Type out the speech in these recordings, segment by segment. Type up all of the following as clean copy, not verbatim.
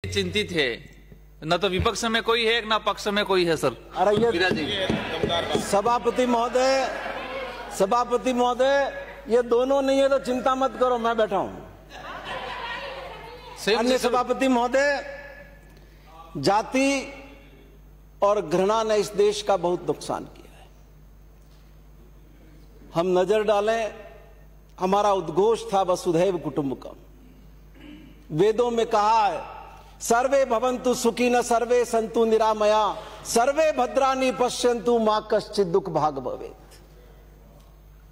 चिंतित है, न तो विपक्ष में कोई है न पक्ष में कोई है। सर अरे ये सभापति महोदय ये दोनों नहीं है तो चिंता मत करो, मैं बैठा हूं। अन्य सभापति महोदय, जाति और घृणा ने इस देश का बहुत नुकसान किया है। हम नजर डालें, हमारा उद्घोष था वसुधैव कुटुंबकम। वेदों में कहा है सर्वे भवन्तु सुखिनः सर्वे सन्तु निरामया सर्वे भद्राणि पश्यन्तु मा कश्चित् दुख भाग भवेत्।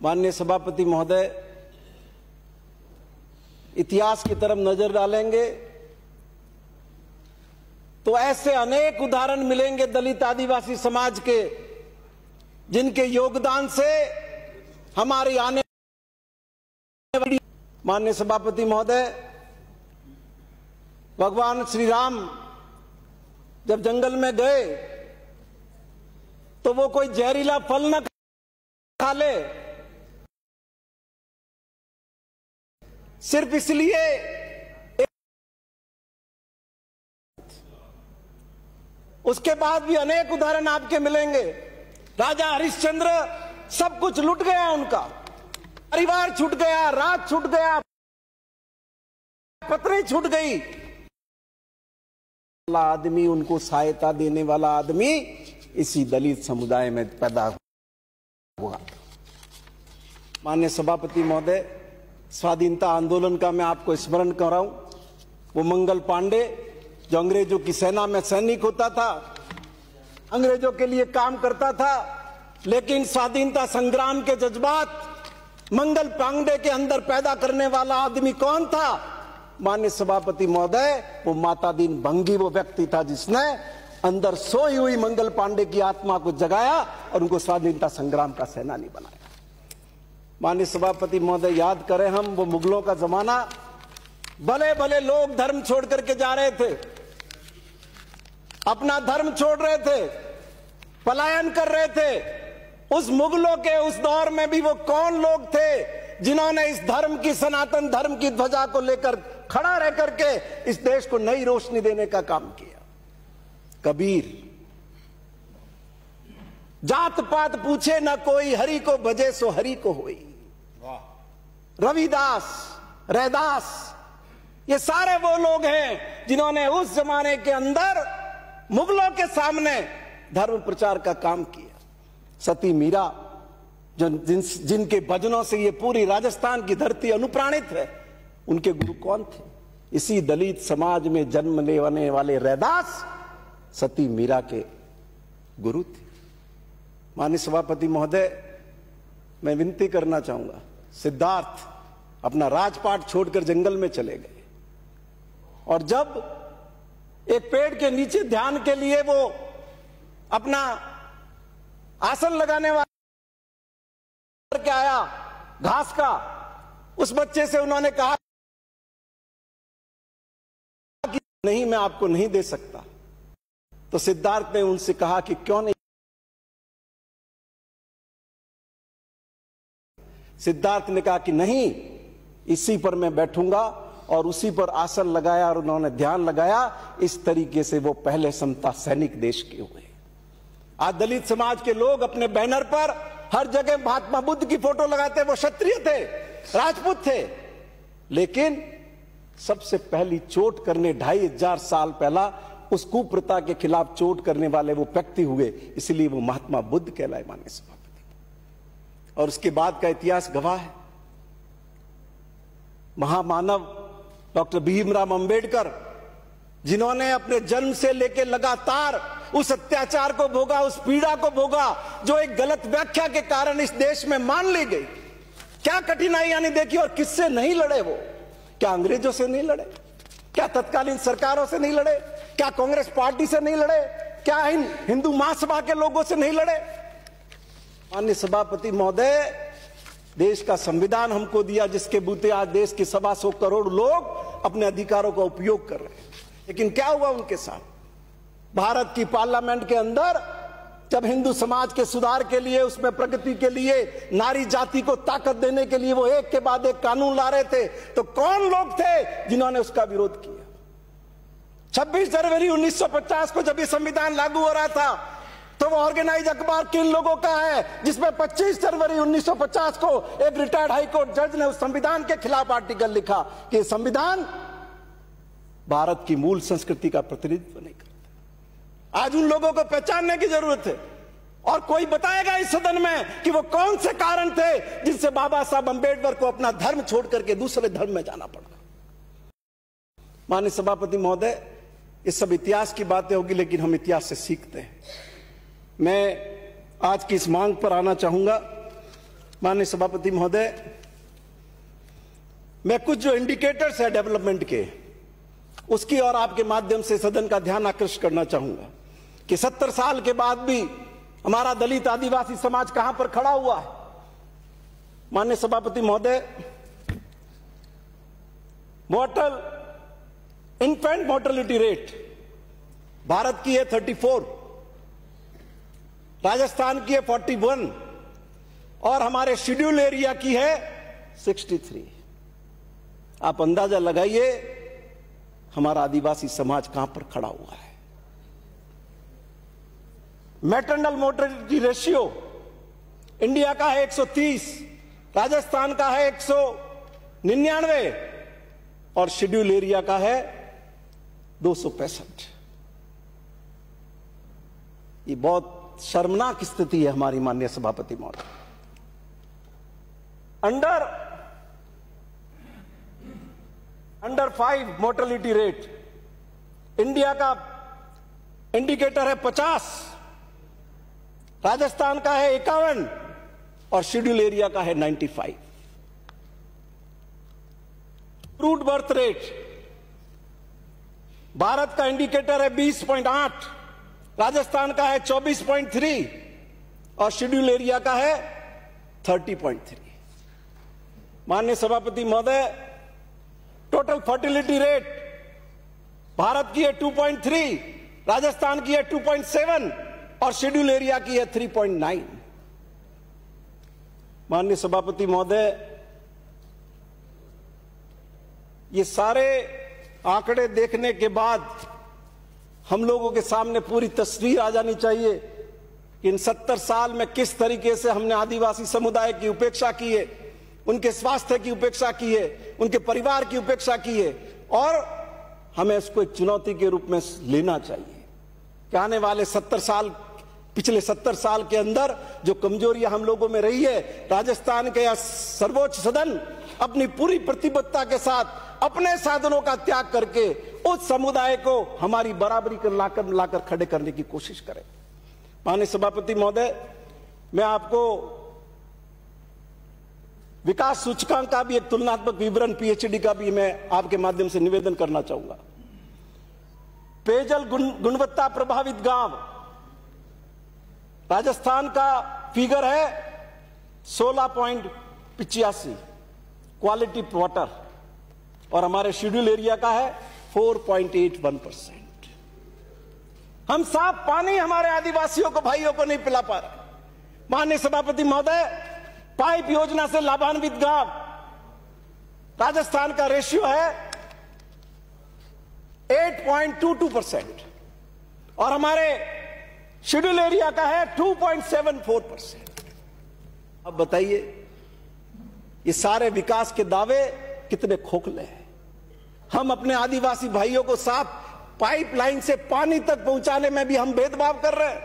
माननीय सभापति महोदय, इतिहास की तरफ नजर डालेंगे तो ऐसे अनेक उदाहरण मिलेंगे दलित आदिवासी समाज के, जिनके योगदान से हमारी आने। माननीय सभापति महोदय, भगवान श्री राम जब जंगल में गए तो वो कोई जहरीला फल न खा ले, सिर्फ इसलिए। उसके बाद भी अनेक उदाहरण आपके मिलेंगे। राजा हरिश्चंद्र, सब कुछ लुट गया उनका, परिवार छूट गया, राज छूट गया, पत्नी छूट गई। आदमी, उनको सहायता देने वाला आदमी इसी दलित समुदाय में पैदा हुआ। माननीय सभापति महोदय, स्वाधीनता आंदोलन का मैं आपको स्मरण कराऊं। वो मंगल पांडे जो अंग्रेजों की सेना में सैनिक होता था, अंग्रेजों के लिए काम करता था, लेकिन स्वाधीनता संग्राम के जज्बात मंगल पांडे के अंदर पैदा करने वाला आदमी कौन था? माननीय सभापति महोदय, वो माता दीन भंगी वो व्यक्ति था जिसने अंदर सोई हुई मंगल पांडे की आत्मा को जगाया और उनको स्वाधीनता संग्राम का सेनानी बनाया। माननीय सभापति महोदय, याद करें हम वो मुगलों का जमाना, भले भले लोग धर्म छोड़ करके जा रहे थे, अपना धर्म छोड़ रहे थे, पलायन कर रहे थे। उस मुगलों के उस दौर में भी वो कौन लोग थे जिन्होंने इस धर्म की, सनातन धर्म की ध्वजा को लेकर खड़ा रह करके इस देश को नई रोशनी देने का काम किया? कबीर, जात पात पूछे न कोई, हरि को भजे सो हरि को होई। रविदास, रैदास, ये सारे वो लोग हैं जिन्होंने उस जमाने के अंदर मुगलों के सामने धर्म प्रचार का काम किया। सती मीरा, जिनके भजनों से ये पूरी राजस्थान की धरती अनुप्राणित है, उनके गुरु कौन थे? इसी दलित समाज में जन्म लेने वाले रैदास सती मीरा के गुरु थे। माननीय सभापति महोदय, मैं विनती करना चाहूंगा, सिद्धार्थ अपना राजपाट छोड़कर जंगल में चले गए और जब एक पेड़ के नीचे ध्यान के लिए वो अपना आसन लगाने वाला करके आया घास का, उस बच्चे से उन्होंने कहा कि नहीं, मैं आपको नहीं दे सकता। तो सिद्धार्थ ने उनसे कहा कि क्यों नहीं? सिद्धार्थ ने कहा कि नहीं, इसी पर मैं बैठूंगा, और उसी पर आसन लगाया और उन्होंने ध्यान लगाया। इस तरीके से वो पहले समता सैनिक देश के हुए। आज दलित समाज के लोग अपने बैनर पर हर जगह महात्मा बुद्ध की फोटो लगाते। वो क्षत्रिय थे, राजपूत थे, लेकिन सबसे पहली चोट करने 2500 साल पहला उस कुप्रथा के खिलाफ चोट करने वाले वो व्यक्ति हुए, इसलिए वो महात्मा बुद्ध कहलाए। माननीय सभापति, और उसके बाद का इतिहास गवाह है। महामानव डॉक्टर भीमराव अंबेडकर, जिन्होंने अपने जन्म से लेकर लगातार उस अत्याचार को भोगा, उस पीड़ा को भोगा जो एक गलत व्याख्या के कारण इस देश में मान ली गई। क्या कठिनाइयां नहीं देखी और किससे नहीं लड़े वो? क्या अंग्रेजों से नहीं लड़े? क्या तत्कालीन सरकारों से नहीं लड़े? क्या कांग्रेस पार्टी से नहीं लड़े? क्या हिंदू महासभा के लोगों से नहीं लड़े? माननीय सभापति महोदय, देश का संविधान हमको दिया, जिसके बूते आज देश के 125 करोड़ लोग अपने अधिकारों का उपयोग कर रहे हैं। लेकिन क्या हुआ उनके साथ? भारत की पार्लियामेंट के अंदर जब हिंदू समाज के सुधार के लिए, उसमें प्रगति के लिए, नारी जाति को ताकत देने के लिए वो एक के बाद एक कानून ला रहे थे, तो कौन लोग थे जिन्होंने उसका विरोध किया? 26 जनवरी 1950 को जब ये संविधान लागू हो रहा था तो वो ऑर्गेनाइज अखबार किन लोगों का है जिसमें 25 जनवरी 1950 को एक रिटायर्ड हाईकोर्ट जज ने उस संविधान के खिलाफ आर्टिकल लिखा कि संविधान भारत की मूल संस्कृति का प्रतिनिधित्व नहीं करता। आज उन लोगों को पहचानने की जरूरत है और कोई बताएगा इस सदन में कि वो कौन से कारण थे जिनसे बाबा साहब अंबेडकर को अपना धर्म छोड़ करके दूसरे धर्म में जाना पड़ा। माननीय सभापति महोदय, ये सब इतिहास की बातें होगी लेकिन हम इतिहास से सीखते हैं। मैं आज की इस मांग पर आना चाहूंगा। माननीय सभापति महोदय, मैं कुछ जो इंडिकेटर्स है डेवलपमेंट के उसकी और आपके माध्यम से सदन का ध्यान आकर्षित करना चाहूंगा कि 70 साल के बाद भी हमारा दलित आदिवासी समाज कहां पर खड़ा हुआ है। माननीय सभापति महोदय, इन्फेंट मोर्टेलिटी रेट भारत की है 34, राजस्थान की है 41 और हमारे शेड्यूल एरिया की है 63। आप अंदाजा लगाइए हमारा आदिवासी समाज कहां पर खड़ा हुआ है। मैटरनल मोर्टेलिटी रेशियो इंडिया का है 130, राजस्थान का है 199 और शेड्यूल एरिया का है 265। ये बहुत शर्मनाक स्थिति है हमारी माननीय सभापति महोदय। अंडर 5 मोर्टेलिटी रेट इंडिया का इंडिकेटर है 50, राजस्थान का है 51 और शेड्यूल एरिया का है 95। क्रूड बर्थ रेट भारत का इंडिकेटर है 20.8, राजस्थान का है 24.3 और शेड्यूल एरिया का है 30.3। माननीय सभापति महोदय, टोटल फर्टिलिटी रेट भारत की है 2.3, राजस्थान की है 2.7 और शेड्यूल एरिया की है 3.9। माननीय सभापति महोदय, ये सारे आंकड़े देखने के बाद हम लोगों के सामने पूरी तस्वीर आ जानी चाहिए कि इन 70 साल में किस तरीके से हमने आदिवासी समुदाय की उपेक्षा की है, उनके स्वास्थ्य की उपेक्षा की है, उनके परिवार की उपेक्षा की है और हमें इसको एक चुनौती के रूप में लेना चाहिए कि आने वाले पिछले 70 साल के अंदर जो कमजोरियां हम लोगों में रही है, राजस्थान के यह सर्वोच्च सदन अपनी पूरी प्रतिबद्धता के साथ अपने साधनों का त्याग करके उस समुदाय को हमारी बराबरी कर लाकर खड़े करने की कोशिश करें। माननीय सभापति महोदय, मैं आपको विकास सूचकांक का भी एक तुलनात्मक विवरण पीएचडी का भी मैं आपके माध्यम से निवेदन करना चाहूंगा। पेयजल गुणवत्ता प्रभावित गांव राजस्थान का फिगर है 16.85 क्वालिटी वाटर और हमारे शेड्यूल एरिया का है 4.81%। हम साफ पानी हमारे आदिवासियों को भाइयों को नहीं पिला पा रहे। माननीय सभापति महोदय, पाइप योजना से लाभान्वित गांव राजस्थान का रेशियो है 8.22% और हमारे शेड्यूल एरिया का है 2.74%। अब बताइए ये सारे विकास के दावे कितने खोखले हैं। हम अपने आदिवासी भाइयों को साफ पाइपलाइन से पानी तक पहुंचाने में भी हम भेदभाव कर रहे हैं,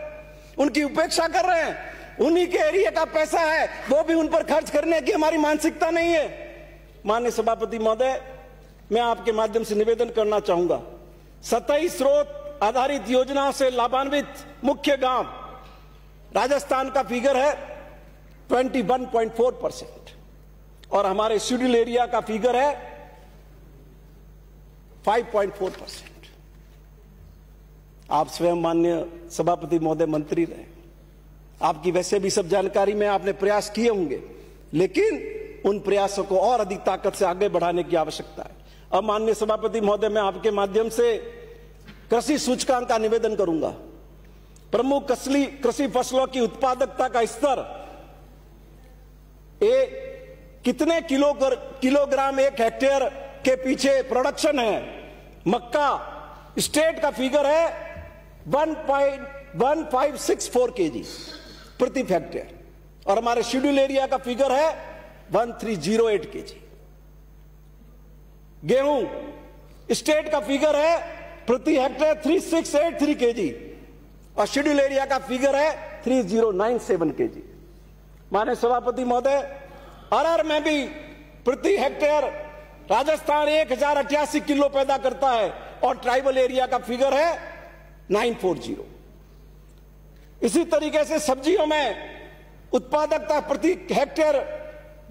उनकी उपेक्षा कर रहे हैं। उन्हीं के एरिया का पैसा है वो भी उन पर खर्च करने की हमारी मानसिकता नहीं है। माननीय सभापति महोदय, मैं आपके माध्यम से निवेदन करना चाहूंगा, सतही स्रोत आधारित योजनाओं से लाभान्वित मुख्य गांव राजस्थान का फिगर है 21.4% और हमारे शेड्यूल एरिया का फिगर है 5.4%। आप स्वयं माननीय सभापति महोदय मंत्री रहे, आपकी वैसे भी सब जानकारी में आपने प्रयास किए होंगे, लेकिन उन प्रयासों को और अधिक ताकत से आगे बढ़ाने की आवश्यकता है। अब माननीय सभापति महोदय, मैं आपके माध्यम से कृषि सूचकांक का निवेदन करूंगा। प्रमुख कृषि फसलों की उत्पादकता का स्तर कितने किलोग्राम एक हेक्टेयर के पीछे प्रोडक्शन है। मक्का स्टेट का फिगर है 1.1564 kg प्रति हेक्टेयर और हमारे शेड्यूल एरिया का फिगर है 1308 kg। गेहूं स्टेट का फिगर है प्रति हेक्टेयर 3683 kg और शेड्यूल एरिया का फिगर है 3097 kg। माननीय सभापति महोदय, अरहर में भी प्रति हेक्टेयर राजस्थान 1088 किलो पैदा करता है और ट्राइबल एरिया का फिगर है 940। इसी तरीके से सब्जियों में उत्पादकता प्रति हेक्टेयर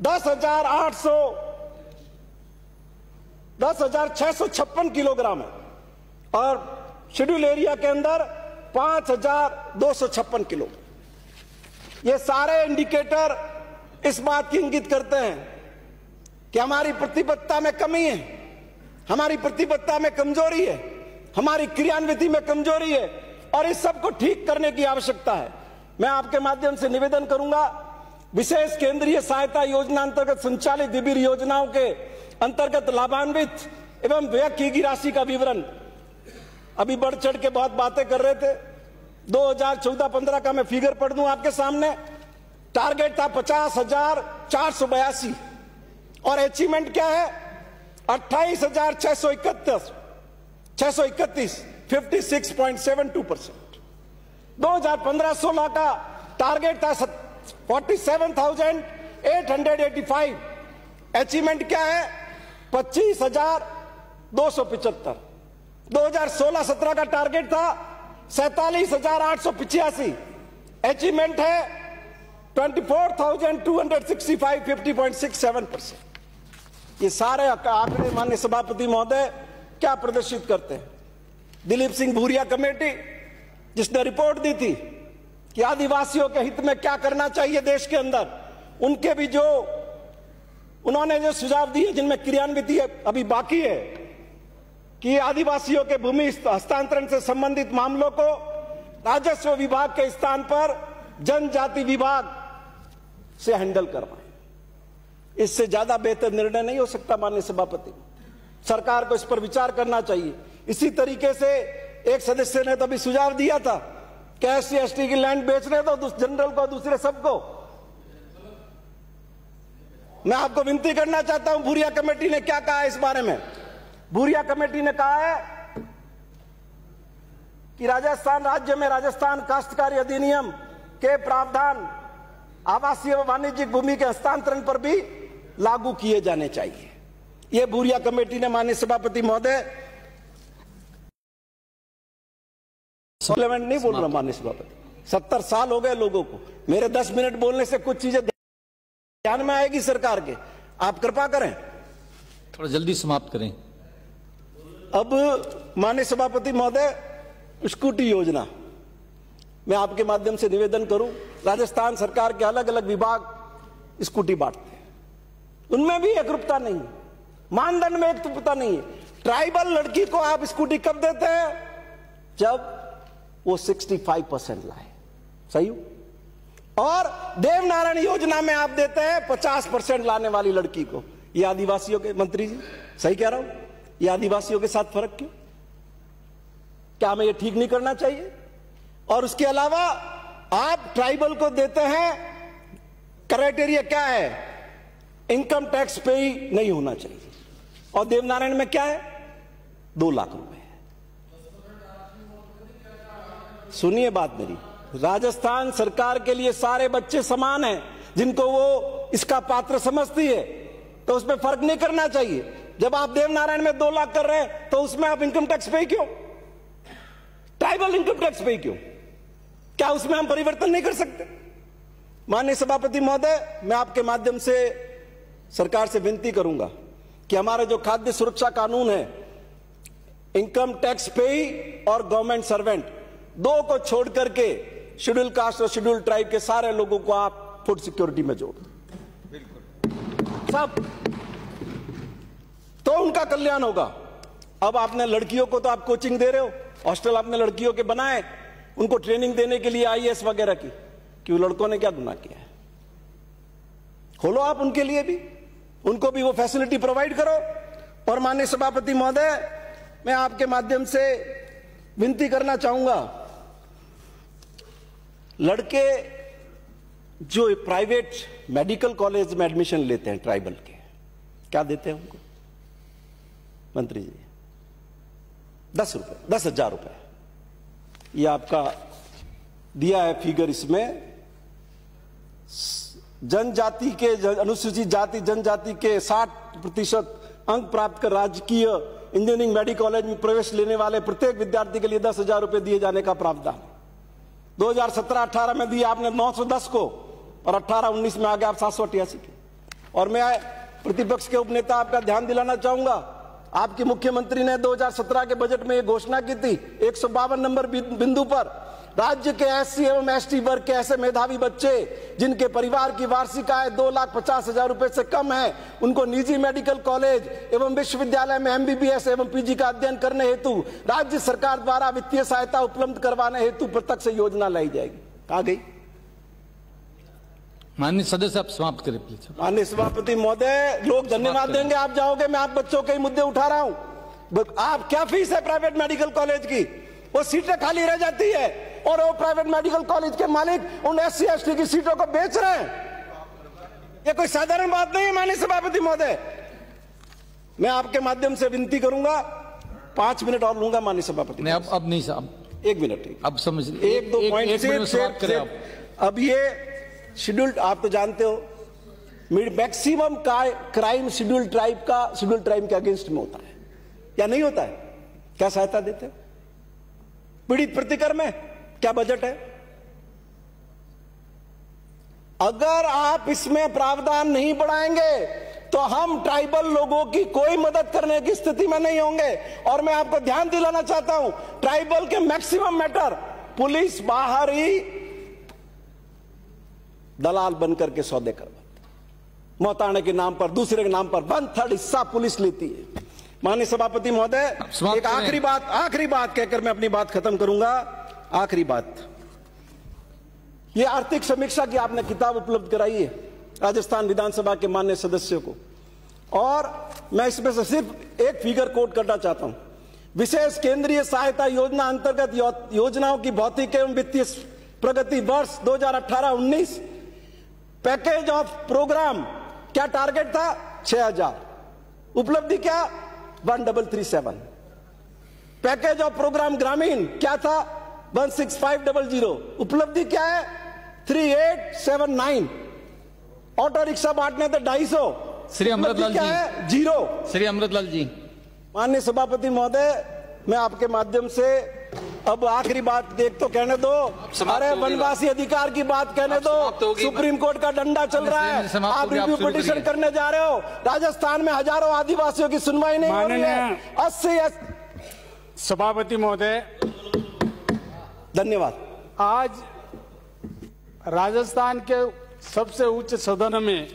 10,656 किलोग्राम है और शेड्यूल एरिया के अंदर 5,256 किलो। ये सारे इंडिकेटर इस बात की इंगित करते हैं कि हमारी प्रतिबद्धता में कमी है, हमारी प्रतिबद्धता में कमजोरी है, हमारी क्रियान्विति में कमजोरी है और इस सब को ठीक करने की आवश्यकता है। मैं आपके माध्यम से निवेदन करूंगा, विशेष केंद्रीय सहायता योजना अंतर्गत संचालित विभिन्न योजनाओं के अंतर्गत लाभान्वित एवं व्यय की गई राशि का विवरण। अभी बढ़ चढ़ के बहुत बातें कर रहे थे। 2014-15 का मैं फिगर पढ़ दूं आपके सामने। टारगेट था 50,482 और अचीवमेंट क्या है 28,631 56.72%। 2015-16 का टारगेट था 47,885, अचीवमेंट क्या है 25,275। 2016-17 का टारगेट था 47,885, अचीवमेंट है 24,265 50.67%। ये सारे आंकड़े माननीय सभापति महोदय क्या प्रदर्शित करते हैं? दिलीप सिंह भूरिया कमेटी जिसने रिपोर्ट दी थी कि आदिवासियों के हित में क्या करना चाहिए देश के अंदर, उनके भी जो उन्होंने जो सुझाव दिए जिनमें क्रियान्विति अभी बाकी है कि आदिवासियों के भूमि हस्तांतरण से संबंधित मामलों को राजस्व विभाग के स्थान पर जनजाति विभाग से हैंडल करवाएं। इससे ज्यादा बेहतर निर्णय नहीं हो सकता। माननीय सभापति, सरकार को इस पर विचार करना चाहिए। इसी तरीके से एक सदस्य ने तो अभी सुझाव दिया था कि SC/ST की लैंड बेचने दो जनरल को, दूसरे सबको। मैं आपको विनती करना चाहता हूं, भूरिया कमेटी ने क्या कहा है इस बारे में। भूरिया कमेटी ने कहा है कि राजस्थान राज्य में राजस्थान काश्तकारी अधिनियम के प्रावधान आवासीय व वाणिज्यिक भूमि के हस्तांतरण पर भी लागू किए जाने चाहिए। यह भूरिया कमेटी ने माननीय सभापति महोदय नहीं बोल रहा माननीय सभापति, 70 साल हो गए लोगों को। मेरे 10 मिनट बोलने से कुछ चीजें ध्यान में आएगी सरकार के, आप कृपा करें थोड़ा जल्दी समाप्त करें। अब माननीय सभापति महोदय, स्कूटी योजना मैं आपके माध्यम से निवेदन करूं, राजस्थान सरकार के अलग अलग विभाग स्कूटी बांटते हैं, उनमें भी एकरूपता नहीं है, मानदंड में एकरूपता नहीं है। ट्राइबल लड़की को आप स्कूटी कब देते हैं? जब वो 65% लाए, सही हो। और देवनारायण योजना में आप देते हैं 50% लाने वाली लड़की को। ये आदिवासियों के, मंत्री जी सही कह रहा हूं, ये आदिवासियों के साथ फर्क क्यों? क्या हमें ये ठीक नहीं करना चाहिए? और उसके अलावा आप ट्राइबल को देते हैं, क्राइटेरिया क्या है? इनकम टैक्स पे ही नहीं होना चाहिए। और देवनारायण में क्या है? 2 लाख रुपए। सुनिए बात मेरी, राजस्थान सरकार के लिए सारे बच्चे समान हैं, जिनको वो इसका पात्र समझती है, तो उसमें फर्क नहीं करना चाहिए। जब आप देवनारायण में 2 लाख कर रहे हैं तो उसमें आप इनकम टैक्स पे क्यों? ट्राइबल इनकम टैक्स पे क्यों? क्या उसमें हम परिवर्तन नहीं कर सकते? माननीय सभापति महोदय, मैं आपके माध्यम से सरकार से विनती करूंगा कि हमारा जो खाद्य सुरक्षा कानून है, इनकम टैक्स पे और गवर्नमेंट सर्वेंट 2 को छोड़ करके शेड्यूल कास्ट और शेड्यूल ट्राइब के सारे लोगों को आप फूड सिक्योरिटी में जोड़ दो, सब, तो उनका कल्याण होगा। अब आपने लड़कियों को तो आप कोचिंग दे रहे हो, हॉस्टल आपने लड़कियों के बनाए, उनको ट्रेनिंग देने के लिए IAS वगैरह की, कि वो लड़कों ने क्या गुनाह किया है? खोलो आप उनके लिए भी, उनको भी वो फैसिलिटी प्रोवाइड करो। और माननीय सभापति महोदय, मैं आपके माध्यम से विनती करना चाहूंगा, लड़के जो प्राइवेट मेडिकल कॉलेज में एडमिशन लेते हैं ट्राइबल के, क्या देते हैं उनको मंत्री जी? 10 रुपए, 10,000 रुपए। ये आपका दिया है फिगर। इसमें जनजाति के, अनुसूचित जाति जनजाति के 60% अंक प्राप्त कर राजकीय इंजीनियरिंग मेडिकल कॉलेज में प्रवेश लेने वाले प्रत्येक विद्यार्थी के लिए 10,000 रुपए दिए जाने का प्रावधान 2017-18 में दिया आपने 910 को, और 18-19 में आ गया आप 788 के। और मैं प्रतिपक्ष के उपनेता आपका ध्यान दिलाना चाहूंगा, आपके मुख्यमंत्री ने 2017 के बजट में यह घोषणा की थी 152 नंबर बिंदु पर राज्य के एससी एवं एसटी वर्ग के ऐसे मेधावी बच्चे जिनके परिवार की वार्षिक आय 2,50,000 रुपए से कम है, उनको निजी मेडिकल कॉलेज एवं विश्वविद्यालय में एमबीबीएस एवं पीजी का अध्ययन करने हेतु राज्य सरकार द्वारा वित्तीय सहायता उपलब्ध करवाने हेतु प्रत्यक्ष योजना लाई जाएगी। कहां गई? माननीय सदस्य आप समाप्त करें प्लीज। माननीय सभापति महोदय, लोग धन्यवाद देंगे, आप जाओगे, मैं आप बच्चों के ही मुद्दे उठा रहा हूं। आप क्या फीस है प्राइवेट मेडिकल कॉलेज की? वो सीटें खाली रह जाती है और वो प्राइवेट मेडिकल कॉलेज के मालिक उन एससी एसटी की सीटों को बेच रहे हैं। ये कोई साधारण बात नहीं है माननीय सभापति महोदय। मैं आपके माध्यम से विनती करूंगा, 5 मिनट और लूंगा माननीय सभापति। नहीं, अब नहीं साहब, 1 मिनट, अब समझ लीजिए, 1-2 पॉइंट से अब ये शेड्यूल्ड, आप तो जानते हो मैक्सिमम क्राइम शेड्यूल्ड ट्राइब के अगेंस्ट में होता है या नहीं होता है? क्या सहायता देते हो पीड़ित प्रतिकर में? क्या बजट है? अगर आप इसमें प्रावधान नहीं बढ़ाएंगे तो हम ट्राइबल लोगों की कोई मदद करने की स्थिति में नहीं होंगे। और मैं आपको ध्यान दिलाना चाहता हूं, ट्राइबल के मैक्सिमम मैटर पुलिस बाहर ही दलाल बनकर के सौदे करवाती, मौताने के नाम पर, दूसरे के नाम पर 1/3 हिस्सा पुलिस लेती है। माननीय सभापति महोदय, एक आखिरी बात कहकर मैं अपनी बात खत्म करूंगा। आखिरी बात, ये आर्थिक समीक्षा की आपने किताब उपलब्ध कराई है राजस्थान विधानसभा के माननीय सदस्यों को, और मैं इसमें से सिर्फ एक फिगर कोट करना चाहता हूं। विशेष केंद्रीय सहायता योजना अंतर्गत योजनाओं की भौतिक एवं वित्तीय प्रगति वर्ष 2018-19 पैकेज ऑफ प्रोग्राम, क्या टारगेट था? 6,000, उपलब्धि क्या? 1,337। पैकेज ऑफ प्रोग्राम ग्रामीण क्या था? 16500, उपलब्धि क्या है? 3879। ऑटो रिक्शा बांटने थे 250, श्री अमृतलाल जी, 0। श्री अमृतलाल जी, माननीय सभापति महोदय, मैं आपके माध्यम से अब आखिरी बात एक तो कहने दो, अरे वनवासी अधिकार की बात कहने दो, सुप्रीम कोर्ट का डंडा चल रहा है, आप रिव्यू पिटीशन करने जा रहे हो। राजस्थान में हजारों आदिवासियों की सुनवाई नहीं हो रही है। 80 सभापति महोदय, धन्यवाद। आज राजस्थान के सबसे उच्च सदन में